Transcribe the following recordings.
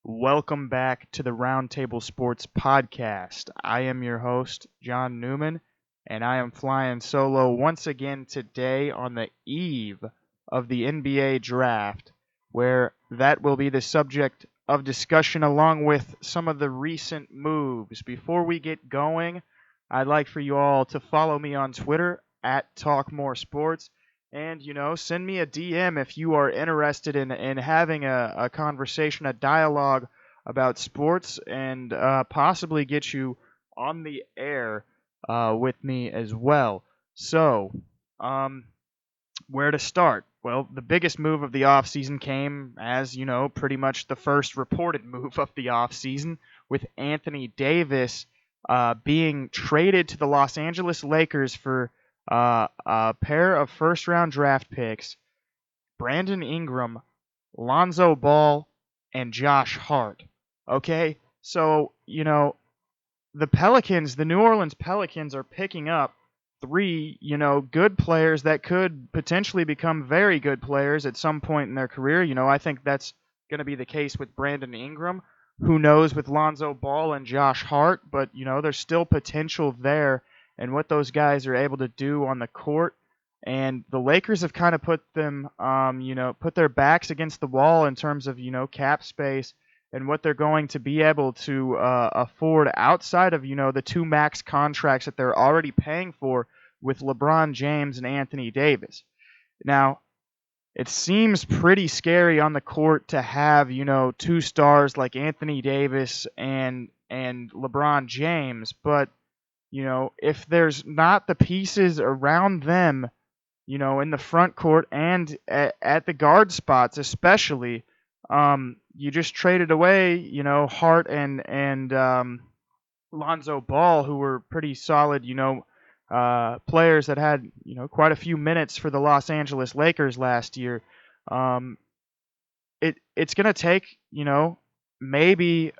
Welcome back to the Roundtable Sports Podcast. I am your host, John Newman, and I am flying solo once again today on the eve of the NBA draft, where that will be the subject of discussion along with some of the recent moves. Before we get going, I'd like for you all to follow me on Twitter at TalkMoreSports. And, send me a DM if you are interested in having a conversation, a dialogue about sports, and possibly get you on the air with me as well. So, where to start? Well, the biggest move of the offseason came as, pretty much the first reported move of the offseason with Anthony Davis being traded to the Los Angeles Lakers for a pair of first-round draft picks, Brandon Ingram, Lonzo Ball, and Josh Hart. Okay? So, the New Orleans Pelicans are picking up three, good players that could potentially become very good players at some point in their career. I think that's going to be the case with Brandon Ingram. Who knows with Lonzo Ball and Josh Hart, but, there's still potential there and what those guys are able to do on the court. And the Lakers have kind of put their backs against the wall in terms of, cap space and what they're going to be able to afford outside of, the two max contracts that they're already paying for with LeBron James and Anthony Davis. Now, it seems pretty scary on the court to have, two stars like Anthony Davis and LeBron James, but, if there's not the pieces around them, in the front court and at the guard spots especially, you just traded away, Hart and Lonzo Ball, who were pretty solid, players that had, quite a few minutes for the Los Angeles Lakers last year. It's going to take, maybe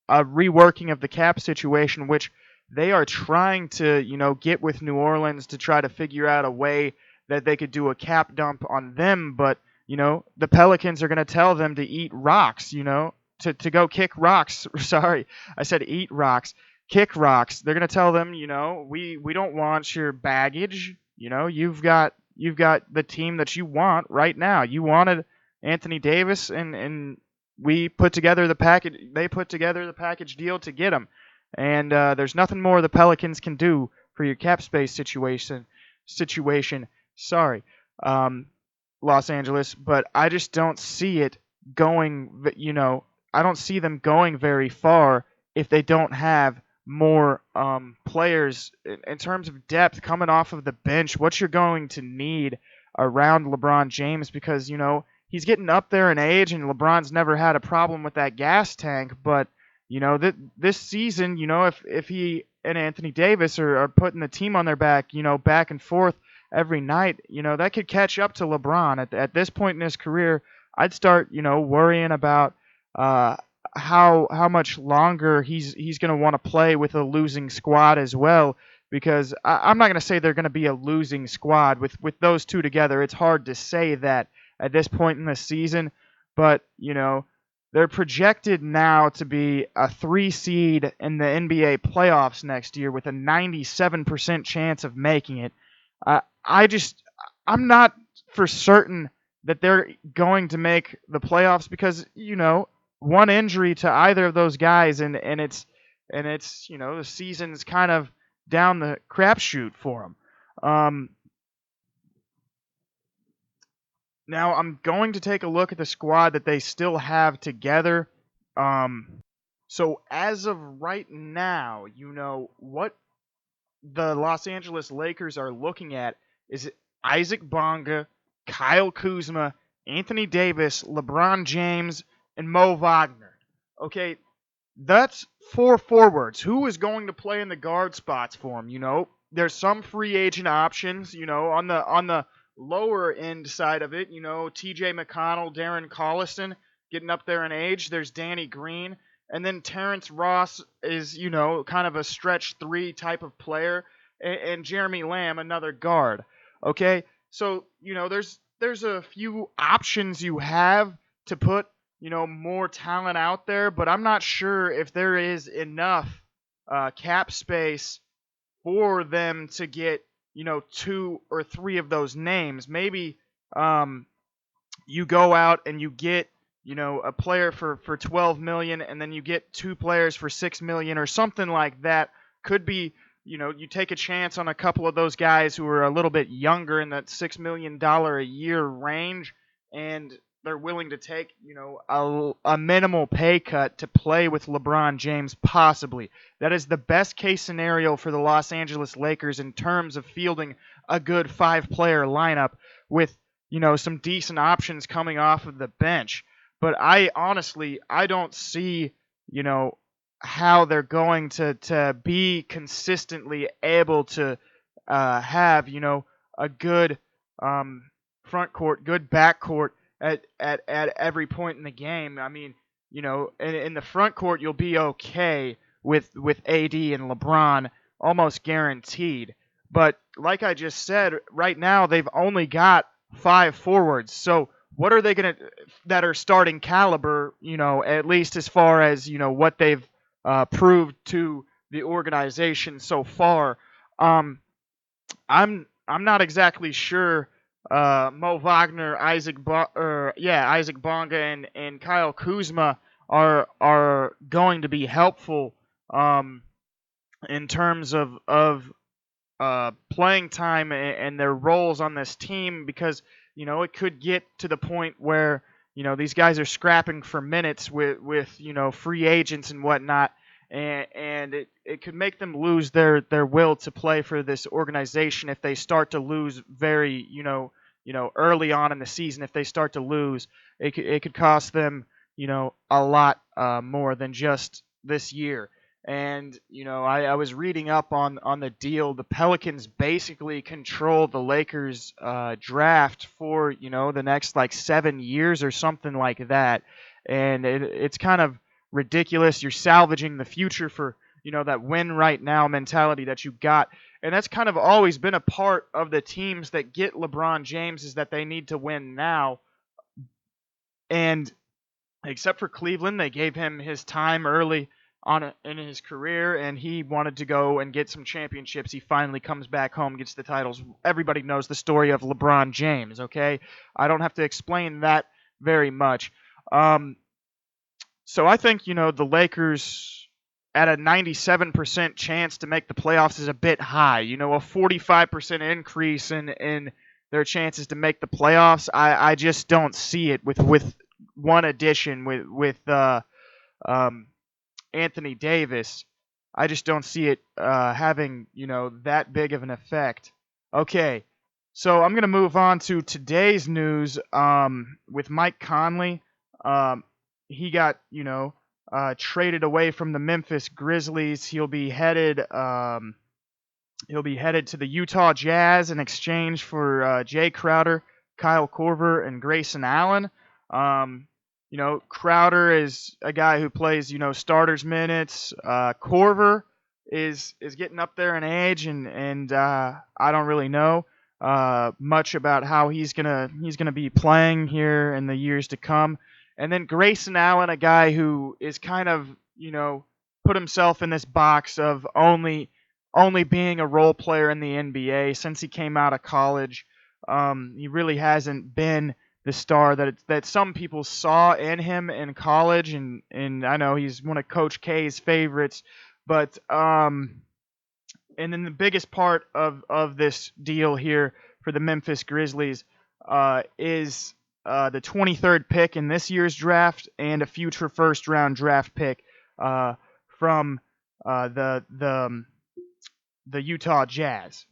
a reworking of the cap situation, which they are trying to, get with New Orleans to try to figure out a way that they could do a cap dump on them. But, the Pelicans are going to tell them to eat rocks, to go kick rocks. Sorry, I said eat rocks. Kick rocks. They're going to tell them, we don't want your baggage. You've got the team that you want right now. You wanted Anthony Davis, and we put together the package. They put together the package deal to get him. And there's nothing more the Pelicans can do for your cap space situation. Sorry, Los Angeles, but I just don't see it going. I don't see them going very far if they don't have more players in terms of depth coming off of the bench. What you're going to need around LeBron James, because he's getting up there in age, and LeBron's never had a problem with that gas tank. But this season, if he and Anthony Davis are putting the team on their back, back and forth every night, that could catch up to LeBron. At this point in his career, I'd start, worrying about how much longer he's going to want to play with a losing squad as well. Because I'm not going to say they're going to be a losing squad with those two together. It's hard to say that at this point in the season, but they're projected now to be a 3 seed in the NBA playoffs next year with a 97% chance of making it. I'm not for certain that they're going to make the playoffs because, one injury to either of those guys and it's the season's kind of down the crapshoot for them. Now I'm going to take a look at the squad that they still have together. So as of right now, what the Los Angeles Lakers are looking at is Isaac Bonga, Kyle Kuzma, Anthony Davis, LeBron James, and Mo Wagner. Okay, that's 4 forwards. Who is going to play in the guard spots for them? There's some free agent options, on the lower end side of it, TJ McConnell, Darren Collison getting up there in age. There's Danny Green. And then Terrence Ross is, kind of a stretch 3 type of player. And Jeremy Lamb, another guard. Okay? So, there's a few options you have to put, more talent out there, but I'm not sure if there is enough cap space for them to get, two or three of those names. Maybe um, you go out and you get, a player for 12 million, and then you get two players for 6 million or something like that. Could be, you take a chance on a couple of those guys who are a little bit younger in that $6 million a year range, and they're willing to take, a minimal pay cut to play with LeBron James, possibly. That is the best case scenario for the Los Angeles Lakers in terms of fielding a good 5-player lineup with, some decent options coming off of the bench. But I don't see, how they're going to be consistently able to have, a good front court, good back court at every point in the game. I mean, in the front court, you'll be okay with AD and LeBron, almost guaranteed. But like I just said, right now they've only got 5 forwards. So what are they going to that are starting caliber, at least as far as, what they've proved to the organization so far? I'm not exactly sure. Mo Wagner, Isaac Bonga, and Kyle Kuzma are going to be helpful in terms of playing time and their roles on this team, because it could get to the point where these guys are scrapping for minutes with free agents and whatnot, and it could make them lose their will to play for this organization if they start to lose very early on in the season. If they start to lose, it could cost them a lot more than just this year. And I was reading up on the deal. The Pelicans basically control the Lakers draft for the next like 7 years or something like that, and it's kind of ridiculous. You're salvaging the future for that win right now mentality that you got, and that's kind of always been a part of the teams that get LeBron James, is that they need to win now. And except for Cleveland, they gave him his time early in his career, and he wanted to go and get some championships. He finally comes back home, gets the titles. Everybody knows the story of LeBron James, okay? I don't have to explain that very much. So I think, the Lakers at a 97% chance to make the playoffs is a bit high. A 45% increase in their chances to make the playoffs. I just don't see it with one addition with Anthony Davis. I just don't see it having that big of an effect. Okay, so I'm gonna move on to today's news with Mike Conley. He got traded away from the Memphis Grizzlies. He'll be headed to the Utah Jazz in exchange for Jay Crowder, Kyle Korver, and Grayson Allen. Crowder is a guy who plays, starters minutes. Korver is getting up there in age, and I don't really know much about how he's gonna be playing here in the years to come. And then Grayson Allen, a guy who is kind of, put himself in this box of only being a role player in the NBA since he came out of college. He really hasn't been the star that some people saw in him in college, and I know he's one of Coach K's favorites. But and then the biggest part of this deal here for the Memphis Grizzlies is the 23rd pick in this year's draft and a future first-round draft pick from the Utah Jazz.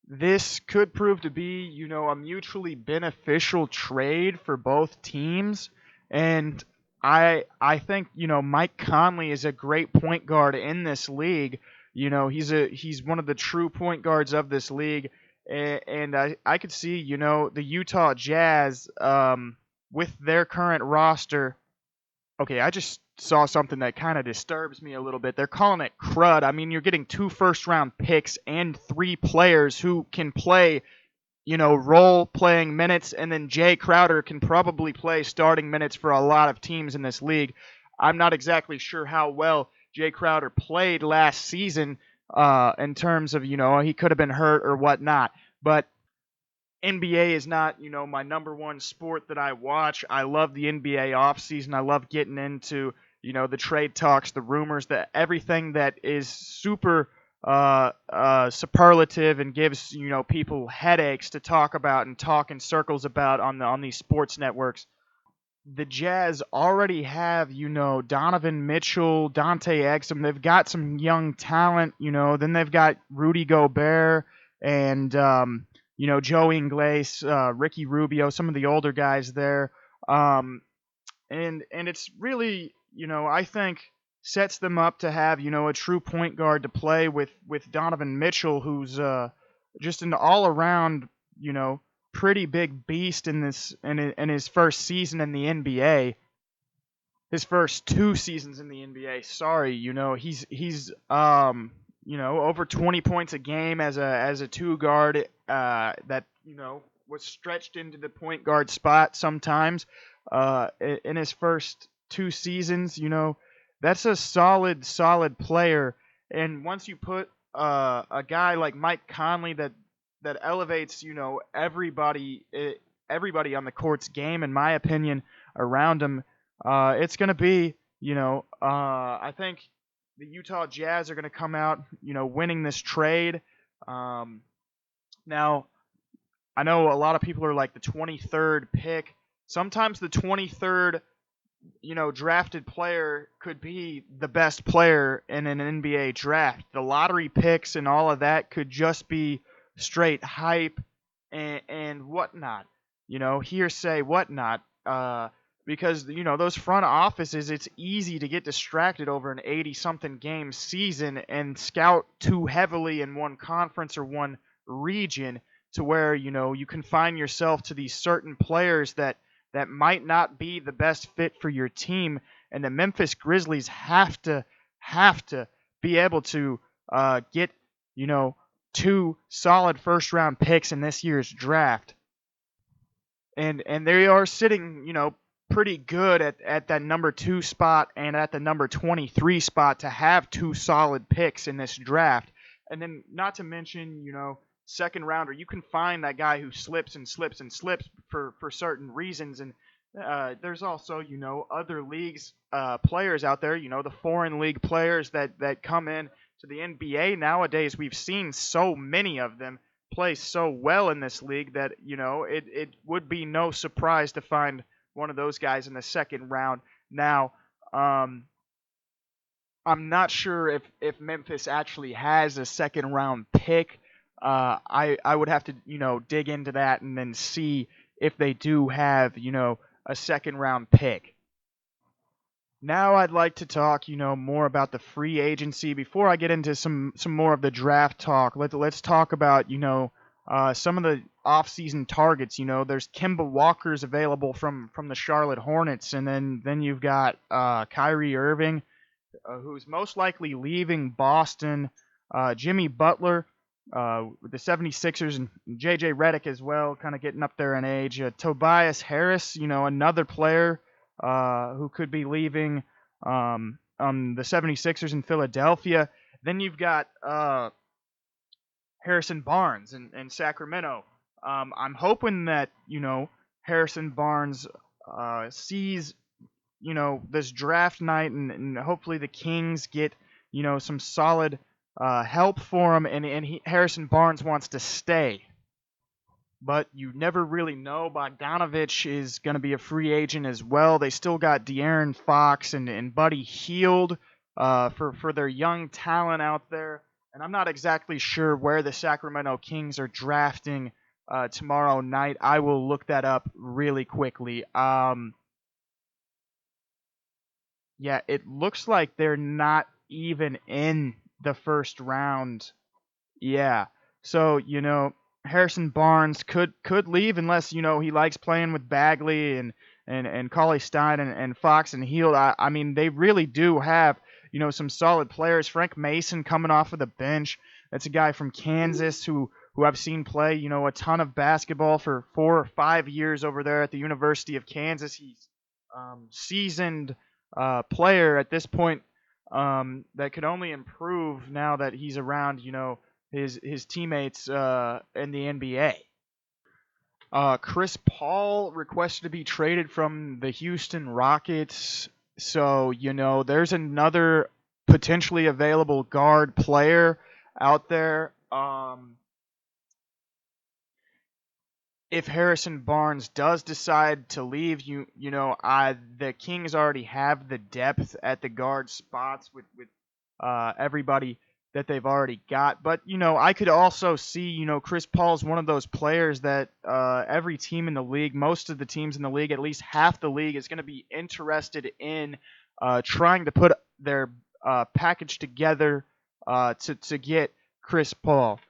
This could prove to be, a mutually beneficial trade for both teams, and I think, Mike Conley is a great point guard in this league. He's one of the true point guards of this league, and I could see, the Utah Jazz with their current roster. Okay, I just saw something that kind of disturbs me a little bit. They're calling it crud. I mean, you're getting 2 first-round picks and 3 players who can play, role playing minutes, and then Jay Crowder can probably play starting minutes for a lot of teams in this league. I'm not exactly sure how well Jay Crowder played last season in terms of, he could have been hurt or whatnot. But NBA is not, my number one sport that I watch. I love the NBA offseason. I love getting into, the trade talks, the rumors, everything that is super superlative and gives, people headaches to talk about and talk in circles about on these sports networks. The Jazz already have, Donovan Mitchell, Dante Exum. They've got some young talent, Then they've got Rudy Gobert and, Joey Ingles, Ricky Rubio, some of the older guys there. And it's really, I think sets them up to have, a true point guard to play with Donovan Mitchell, who's just an all-around, pretty big beast in his first season in the NBA. His first 2 seasons in the NBA. Sorry, he's over 20 points a game as a two guard that was stretched into the point guard spot sometimes in his first 2 seasons. That's a solid player. And once you put a guy like Mike Conley that elevates everybody on the court's game, in my opinion, around him, it's going to be I think the Utah Jazz are going to come out winning this trade. Now I know a lot of people are like the 23rd pick. Sometimes the 23rd drafted player could be the best player in an NBA draft. The lottery picks and all of that could just be straight hype and whatnot, hearsay, whatnot, because, those front offices, it's easy to get distracted over an 80-something game season and scout too heavily in one conference or one region to where, you confine yourself to these certain players that might not be the best fit for your team. And the Memphis Grizzlies have to be able to get, 2 solid first-round picks in this year's draft. And they are sitting, pretty good at that number 2 spot and at the number 23 spot to have 2 solid picks in this draft. And then not to mention, second rounder, you can find that guy who slips and slips and slips for certain reasons. And there's also, other leagues, players out there, the foreign league players that come in to the NBA nowadays. We've seen so many of them play so well in this league that, it would be no surprise to find one of those guys in the second round. Now, I'm not sure if Memphis actually has a second round pick. I would have to, dig into that and then see if they do have, a second round pick. Now I'd like to talk, more about the free agency. Before I get into some more of the draft talk, let's talk about, some of the offseason targets. There's Kemba Walker's available from the Charlotte Hornets, and then you've got Kyrie Irving, who's most likely leaving Boston, Jimmy Butler, with the 76ers, and J.J. Redick as well, kind of getting up there in age. Tobias Harris, another player who could be leaving on the 76ers in Philadelphia. Then you've got Harrison Barnes in Sacramento. I'm hoping that, Harrison Barnes sees, this draft night, and hopefully the Kings get, some solid help for him, and Harrison Barnes wants to stay. But you never really know. Bogdanovich is going to be a free agent as well. They still got De'Aaron Fox and Buddy Hield for their young talent out there. And I'm not exactly sure where the Sacramento Kings are drafting tomorrow night. I will look that up really quickly. Yeah, it looks like they're not even in the first round. Yeah. So, Harrison Barnes could leave unless, he likes playing with Bagley and Cauley Stein and Fox and Hield. I mean, they really do have, some solid players. Frank Mason coming off of the bench. That's a guy from Kansas who who I've seen play, a ton of basketball for 4 or 5 years over there at the University of Kansas. He's seasoned player at this point that could only improve now that he's around, his teammates in the NBA. Chris Paul requested to be traded from the Houston Rockets. So, there's another potentially available guard player out there. If Harrison Barnes does decide to leave, the Kings already have the depth at the guard spots with everybody that they've already got. But I could also see, Chris Paul's one of those players that every team in the league, most of the teams in the league, at least half the league, is going to be interested in trying to put their package together to get Chris Paul.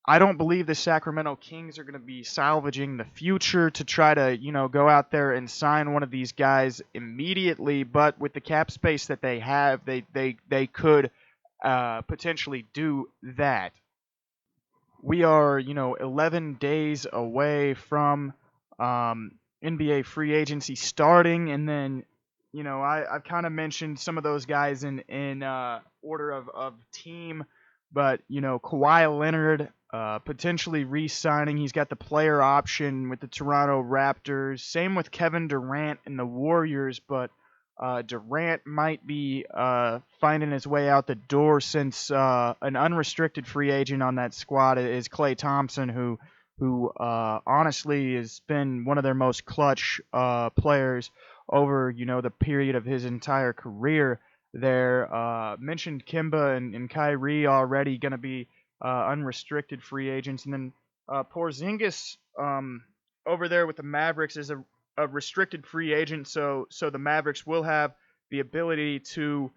I don't believe the Sacramento Kings are going to be salvaging the future to try to, go out there and sign one of these guys immediately. But with the cap space that they have, they could potentially do that. We are, 11 days away from NBA free agency starting, and then, I've kind of mentioned some of those guys in order of team, but Kawhi Leonard. Potentially re-signing. He's got the player option with the Toronto Raptors. Same with Kevin Durant and the Warriors, but Durant might be finding his way out the door since an unrestricted free agent on that squad is Klay Thompson, who honestly has been one of their most clutch players over the period of his entire career. There mentioned Kimba and Kyrie already going to be unrestricted free agents, and then Porzingis over there with the Mavericks is a restricted free agent, so the Mavericks will have the ability to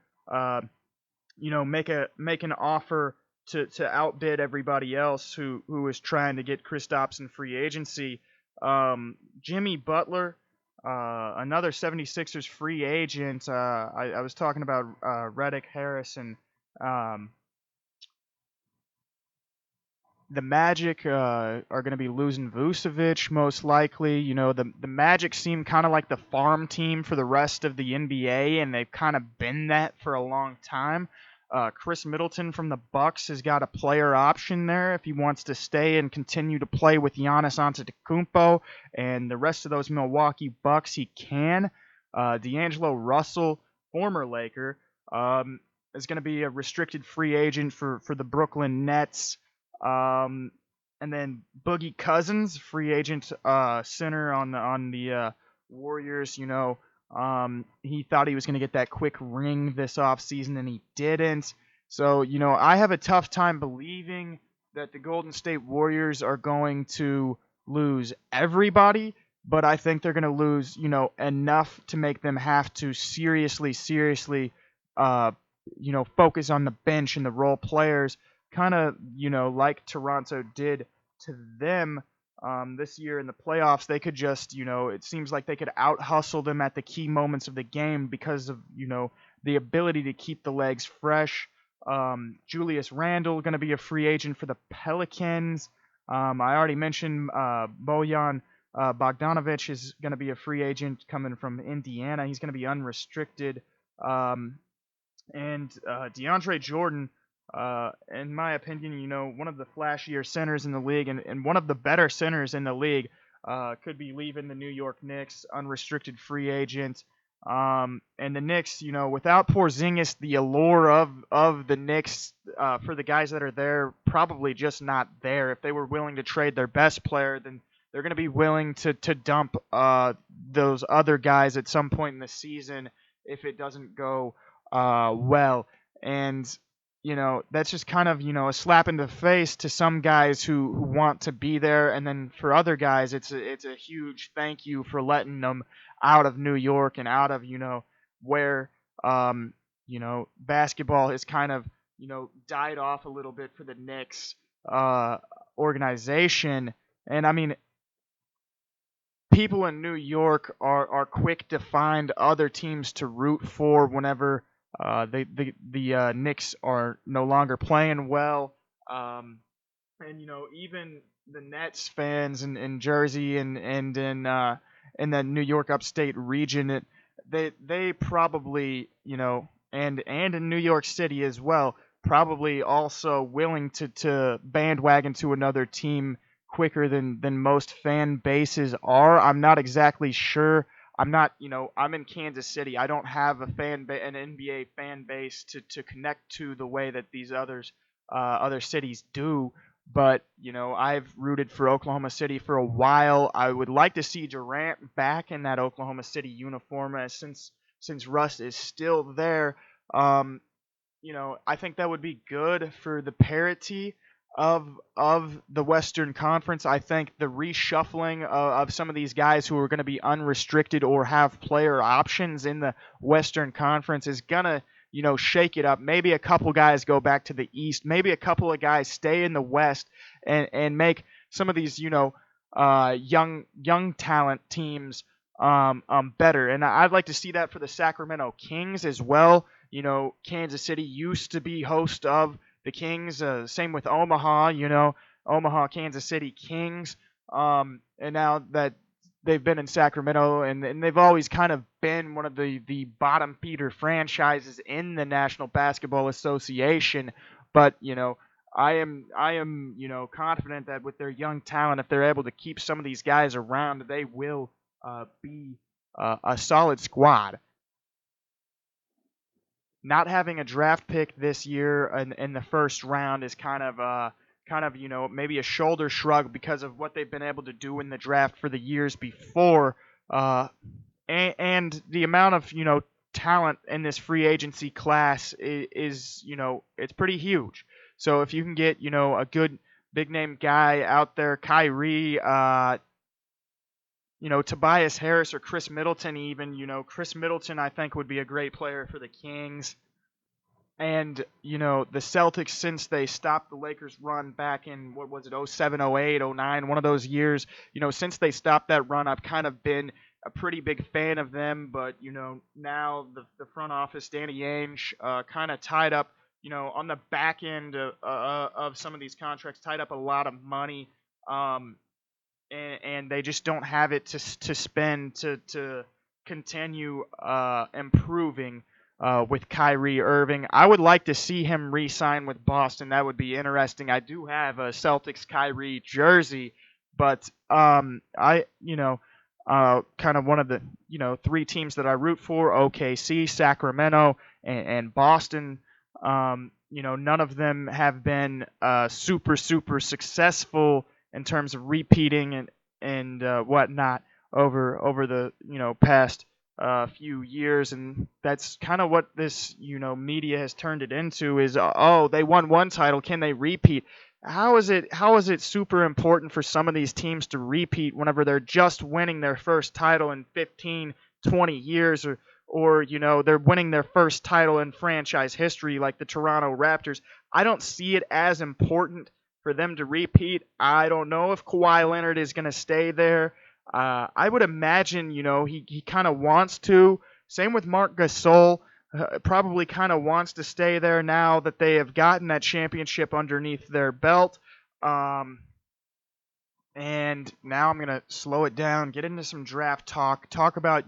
make an offer to outbid everybody else who is trying to get Kristaps in free agency. Jimmy Butler, another 76ers free agent. I was talking about Redick Harrison. The Magic are going to be losing Vucevic most likely. The Magic seem kind of like the farm team for the rest of the NBA, and they've kind of been that for a long time. Chris Middleton from the Bucks has got a player option there if he wants to stay and continue to play with Giannis Antetokounmpo and the rest of those Milwaukee Bucks. He can. D'Angelo Russell, former Laker, is going to be a restricted free agent for the Brooklyn Nets. And then Boogie Cousins, free agent center on the Warriors. He thought he was going to get that quick ring this offseason, and he didn't. So, I have a tough time believing that the Golden State Warriors are going to lose everybody, but I think they're going to lose, enough to make them have to seriously, focus on the bench and the role players, kind of, like Toronto did to them this year in the playoffs. They could just, it seems like they could out-hustle them at the key moments of the game because of, the ability to keep the legs fresh. Julius Randle going to be a free agent for the Pelicans. I already mentioned Bojan Bogdanovic is going to be a free agent coming from Indiana. He's going to be unrestricted. And DeAndre Jordan, in my opinion, one of the flashier centers in the league and one of the better centers in the league, could be leaving the New York Knicks, unrestricted free agent. And the Knicks, without Porzingis, the allure of the Knicks for the guys that are there, probably just not there. If they were willing to trade their best player, then they're going to be willing to dump those other guys at some point in the season if it doesn't go well. And that's just kind of, a slap in the face to some guys who want to be there. And then for other guys, it's a huge thank you for letting them out of New York and out of, where, basketball has kind of, died off a little bit for the Knicks organization. And I mean, people in New York are quick to find other teams to root for whenever the Knicks are no longer playing well. and even the Nets fans in Jersey and in the New York upstate region, they probably and in New York City as well, probably also willing to bandwagon to another team quicker than most fan bases are. I'm not exactly sure. I'm not, I'm in Kansas City. I don't have an NBA fan base to connect to the way that these other cities do. But I've rooted for Oklahoma City for a while. I would like to see Durant back in that Oklahoma City uniform, since Russ is still there. Um, I think that would be good for the parity of the Western Conference. I think the reshuffling of some of these guys who are going to be unrestricted or have player options in the Western Conference is gonna shake it up. Maybe a couple guys go back to the East. Maybe a couple of guys stay in the West and make some of these young talent teams better. And I'd like to see that for the Sacramento Kings as well. Kansas City used to be host of the Kings. Same with Omaha. Omaha, Kansas City Kings. And now that they've been in Sacramento, and they've always kind of been one of the bottom feeder franchises in the National Basketball Association. But I am confident that with their young talent, if they're able to keep some of these guys around, they will be a solid squad. Not having a draft pick this year in the first round is kind of maybe a shoulder shrug because of what they've been able to do in the draft for the years before, and the amount of talent in this free agency class is it's pretty huge. So if you can get a good big name guy out there, Kyrie, Tobias Harris or Chris Middleton even. Chris Middleton I think would be a great player for the Kings. And, the Celtics, since they stopped the Lakers run back in, what was it, 07, 08, 09, one of those years, since they stopped that run, I've kind of been a pretty big fan of them. But, now the front office, Danny Ainge, kind of tied up, on the back end of some of these contracts, tied up a lot of money. And they just don't have it to spend to continue improving with Kyrie Irving. I would like to see him re-sign with Boston. That would be interesting. I do have a Celtics Kyrie jersey, but kind of one of the three teams that I root for: OKC, Sacramento, and Boston. None of them have been super successful in terms of repeating and whatnot over the past few years, and that's kind of what this media has turned it into is oh, they won one title, can they repeat? How is it super important for some of these teams to repeat whenever they're just winning their first title in 15 20 years, or they're winning their first title in franchise history like the Toronto Raptors? I don't see it as important for them to repeat. I don't know if Kawhi Leonard is going to stay there. I would imagine, he kind of wants to. Same with Marc Gasol. Probably kind of wants to stay there now that they have gotten that championship underneath their belt. And now I'm going to slow it down, get into some draft talk about,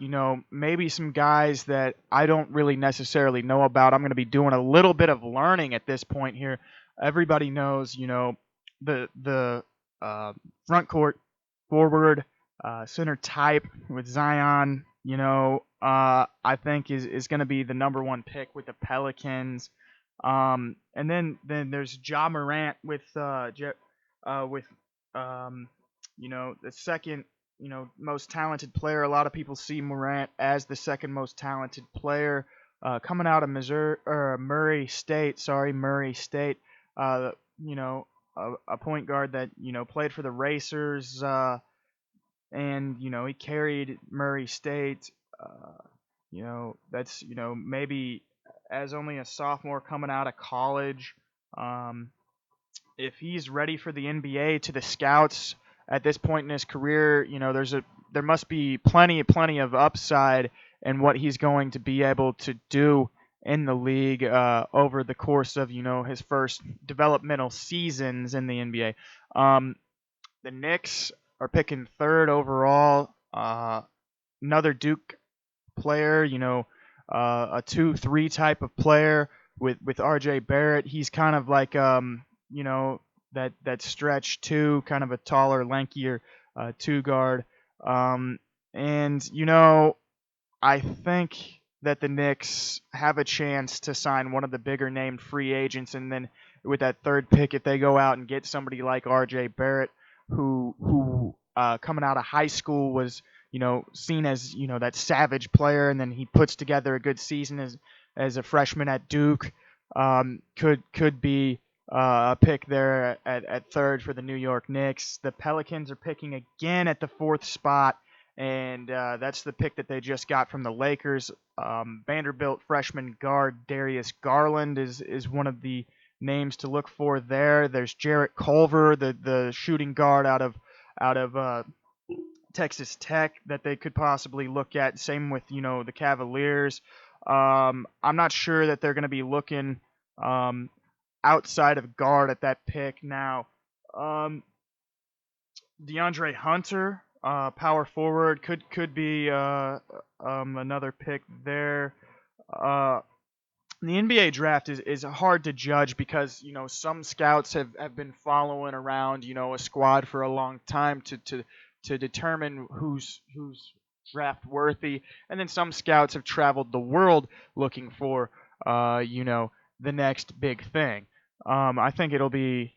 maybe some guys that I don't really necessarily know about. I'm going to be doing a little bit of learning at this point here. Everybody knows, the front court forward center type with Zion, I think is going to be the number one pick with the Pelicans. And then there's Ja Morant with the second most talented player. A lot of people see Morant as the second most talented player coming out of Murray State. A point guard that played for the Racers. And he carried Murray State. That's maybe as only a sophomore coming out of college. If he's ready for the NBA, to the scouts at this point in his career, there must be plenty of upside in what he's going to be able to do in the league over the course of his first developmental seasons in the NBA. The Knicks are picking third overall. Another Duke player, a 2-3 type of player with R.J. Barrett. He's kind of like that stretch two, kind of a taller, lankier two guard. And I think that the Knicks have a chance to sign one of the bigger named free agents, and then with that third pick, if they go out and get somebody like R.J. Barrett, who coming out of high school was seen as that savage player, and then he puts together a good season as a freshman at Duke, could be a pick there at third for the New York Knicks. The Pelicans are picking again at the fourth spot, and that's the pick that they just got from the Lakers. Vanderbilt freshman guard Darius Garland is one of the names to look for there. There's Jarrett Culver, the shooting guard out of Texas Tech that they could possibly look at. Same with the Cavaliers. I'm not sure that they're going to be looking outside of guard at that pick now. DeAndre Hunter, power forward, could be another pick there. The NBA draft is hard to judge because some scouts have been following around a squad for a long time to determine who's draft worthy, and then some scouts have traveled the world looking for the next big thing. I think it'll be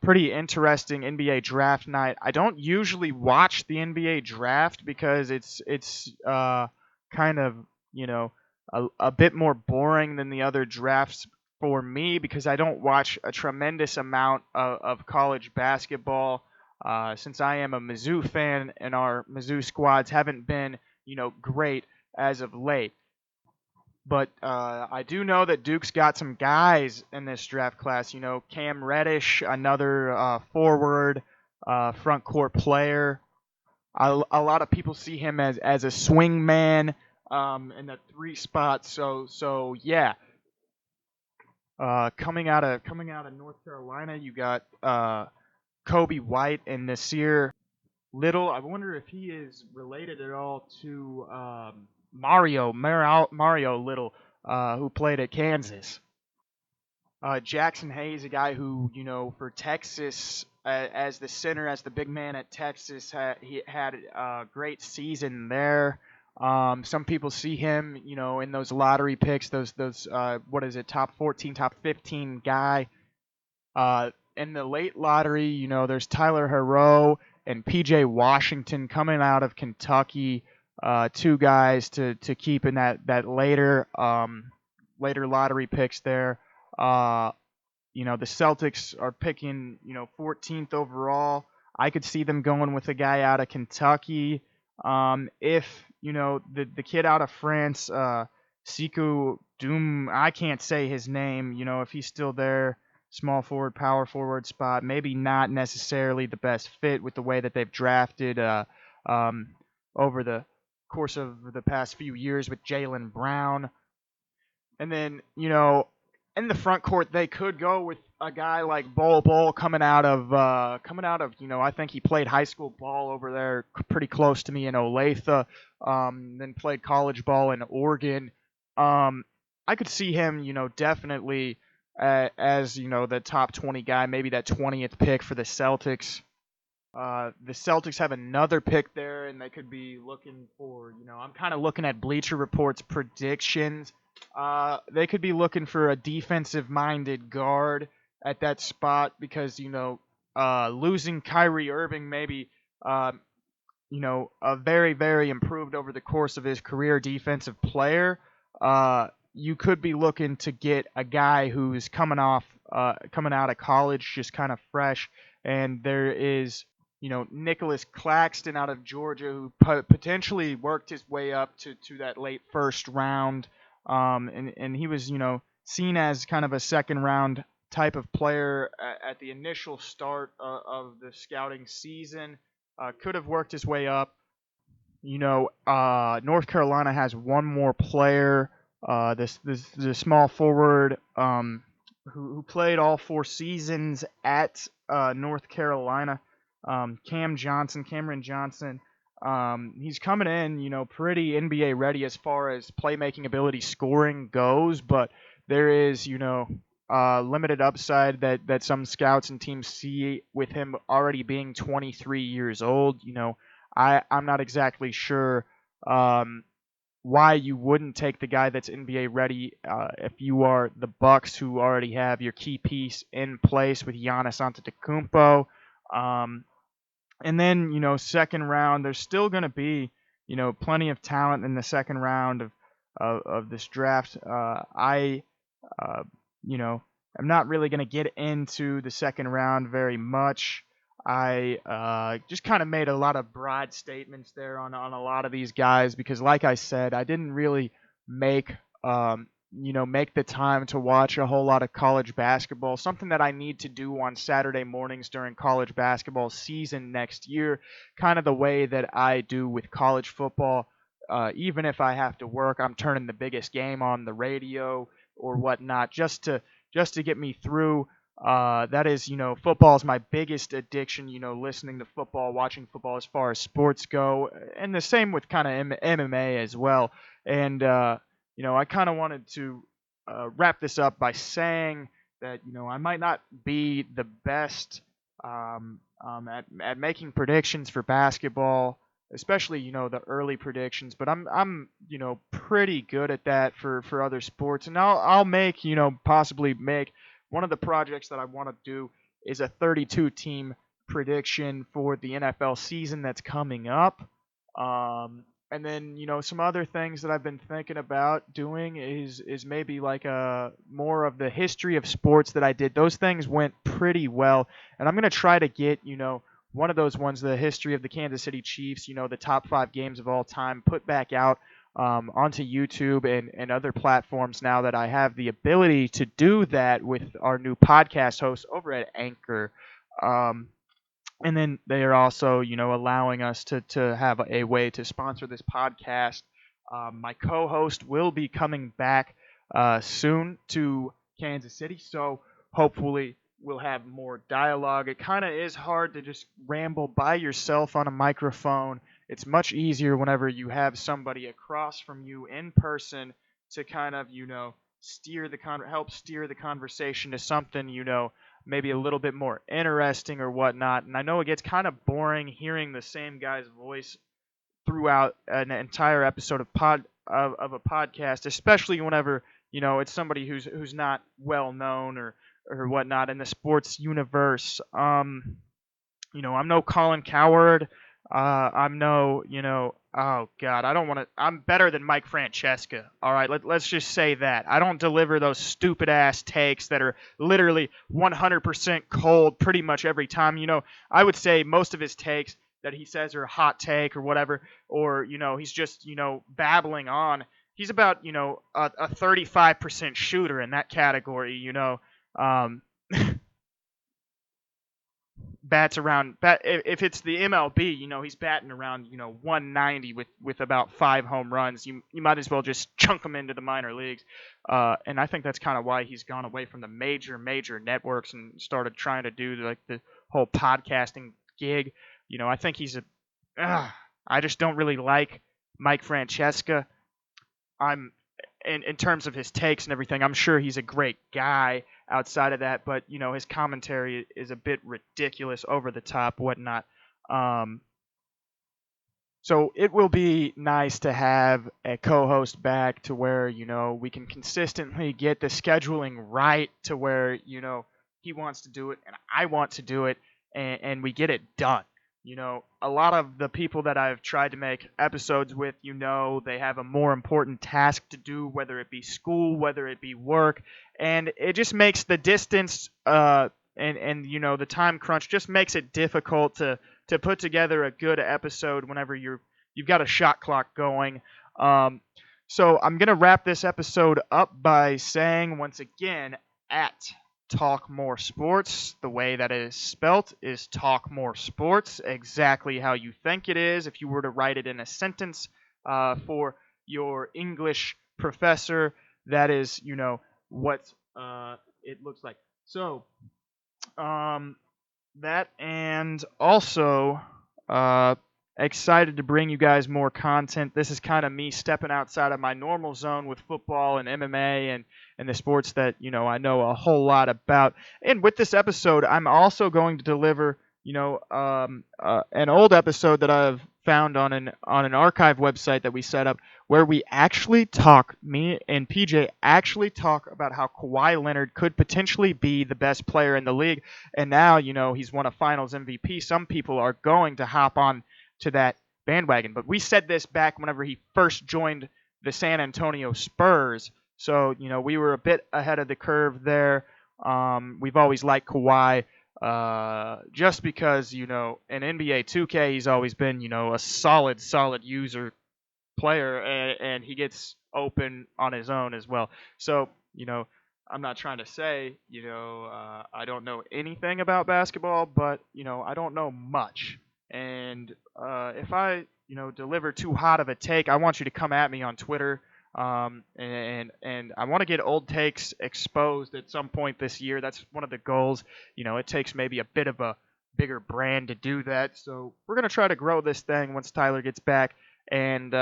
pretty interesting NBA draft night. I don't usually watch the NBA draft because it's kind of a bit more boring than the other drafts for me because I don't watch a tremendous amount of college basketball. Since I am a Mizzou fan and our Mizzou squads haven't been great as of late. But I do know that Duke's got some guys in this draft class. Cam Reddish, another forward, front court player. A lot of people see him as a swing man in the three spot. So yeah. Coming out of North Carolina, you got Kobe White and Nasir Little. I wonder if he is related at all to Mario Little, who played at Kansas. Jackson Hayes, a guy who, for Texas, as the center, as the big man at Texas, he had a great season there. Some people see him, in those lottery picks, those what is it, top 14, top 15 guy. In the late lottery, there's Tyler Herro and P.J. Washington coming out of Kentucky. Two guys to keep in that later lottery picks there. The Celtics are picking 14th overall. I could see them going with a guy out of Kentucky. If the kid out of France, Siku Doom, I can't say his name. If he's still there, small forward, power forward spot, maybe not necessarily the best fit with the way that they've drafted over the course of the past few years with Jaylen Brown. And then, in the front court, they could go with a guy like Bol coming out of I think he played high school ball over there pretty close to me in Olathe, then played college ball in Oregon. I could see him, definitely as the top 20 guy, maybe that 20th pick for the Celtics. The Celtics have another pick there, and they could be looking for, I'm kind of looking at Bleacher Report's predictions. They could be looking for a defensive-minded guard at that spot because, losing Kyrie Irving maybe, a very, very improved over the course of his career defensive player. You could be looking to get a guy who's coming out of college, just kind of fresh, and there is Nicholas Claxton out of Georgia, who potentially worked his way up to that late first round, and he was seen as kind of a second round type of player at the initial start of the scouting season. Could have worked his way up. North Carolina has one more player this the small forward who played all 4 seasons at North Carolina. Cameron Johnson. He's coming in, pretty NBA ready as far as playmaking ability, scoring goes, but there is, limited upside that some scouts and teams see with him already being 23 years old. I'm not exactly sure why you wouldn't take the guy that's NBA ready if you are the Bucks, who already have your key piece in place with Giannis Antetokounmpo. Um, and then, second round, there's still going to be, plenty of talent in the second round of this draft. Uh, I'm not really going to get into the second round very much. I just kind of made a lot of broad statements there on a lot of these guys because, like I said, I didn't really make make the time to watch a whole lot of college basketball. Something that I need to do on Saturday mornings during college basketball season next year, kind of the way that I do with college football. Even if I have to work, I'm turning the biggest game on the radio or whatnot just to get me through. That is, football is my biggest addiction. Listening to football, watching football as far as sports go, and the same with kind of MMA as well. And I kind of wanted to wrap this up by saying that I might not be the best at making predictions for basketball, especially the early predictions, but I'm pretty good at that for other sports, and I'll make possibly make one of the projects that I want to do is a 32 team prediction for the NFL season that's coming up. And then some other things that I've been thinking about doing is maybe like a more of the history of sports that I did. Those things went pretty well, and I'm gonna try to get one of those ones, the history of the Kansas City Chiefs, the top 5 games of all time, put back out onto YouTube and other platforms now that I have the ability to do that with our new podcast host over at Anchor. And then they are also, allowing us to have a way to sponsor this podcast. My co-host will be coming back soon to Kansas City, so hopefully we'll have more dialogue. It kind of is hard to just ramble by yourself on a microphone. It's much easier whenever you have somebody across from you in person to kind of, help steer the conversation to something, maybe a little bit more interesting or whatnot. And I know it gets kind of boring hearing the same guy's voice throughout an entire episode of a podcast, especially whenever it's somebody who's not well known or whatnot in the sports universe. I'm no Colin Coward. I'm no, oh God, I don't want to. I'm better than Mike Francesca. All right, let's just say that. I don't deliver those stupid ass takes that are literally 100% cold pretty much every time. I would say most of his takes that he says are a hot take or whatever, or he's just babbling on. He's about a 35% shooter in that category. Um, bats around if it's the MLB, he's batting around 190 with about 5 home runs. You might as well just chunk him into the minor leagues. And I think that's kind of why he's gone away from the major networks and started trying to do like the whole podcasting gig. I think I just don't really like Mike Francesca. I'm in terms of his takes and everything, I'm sure he's a great guy outside of that, but his commentary is a bit ridiculous, over the top, whatnot. So it will be nice to have a co-host back to where we can consistently get the scheduling right to where he wants to do it and I want to do it, and we get it done. A lot of the people that I've tried to make episodes with, they have a more important task to do, whether it be school, whether it be work, and it just makes the distance and the time crunch just makes it difficult to put together a good episode whenever you've got a shot clock going. So I'm gonna wrap this episode up by saying once again, at Talk More Sports, the way that it is spelt is Talk More Sports, exactly how you think it is. If you were to write it in a sentence for your English professor, that is, what it looks like. So, um, that and also uh, excited to bring you guys more content. This is kind of me stepping outside of my normal zone with football and MMA and the sports that I know a whole lot about. And with this episode, I'm also going to deliver an old episode that I've found on an archive website that we set up where we actually talk, me and PJ actually talk about how Kawhi Leonard could potentially be the best player in the league. And now, he's won a finals MVP. Some people are going to hop on to that bandwagon. But we said this back whenever he first joined the San Antonio Spurs. So, we were a bit ahead of the curve there. We've always liked Kawhi just because, in NBA 2K, he's always been, a solid user player, and he gets open on his own as well. So, I'm not trying to say, I don't know anything about basketball, but, I don't know much. And if I, deliver too hot of a take, I want you to come at me on Twitter. And I want to get old takes exposed at some point this year. That's one of the goals. It takes maybe a bit of a bigger brand to do that. So we're gonna try to grow this thing once Tyler gets back, and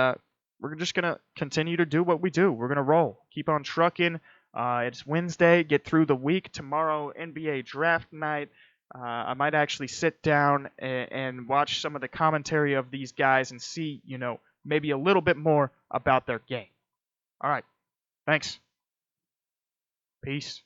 we're just gonna continue to do what we do. We're gonna roll, keep on trucking. It's Wednesday. Get through the week. Tomorrow, NBA draft night. I might actually sit down and watch some of the commentary of these guys and see, maybe a little bit more about their game. All right. Thanks. Peace.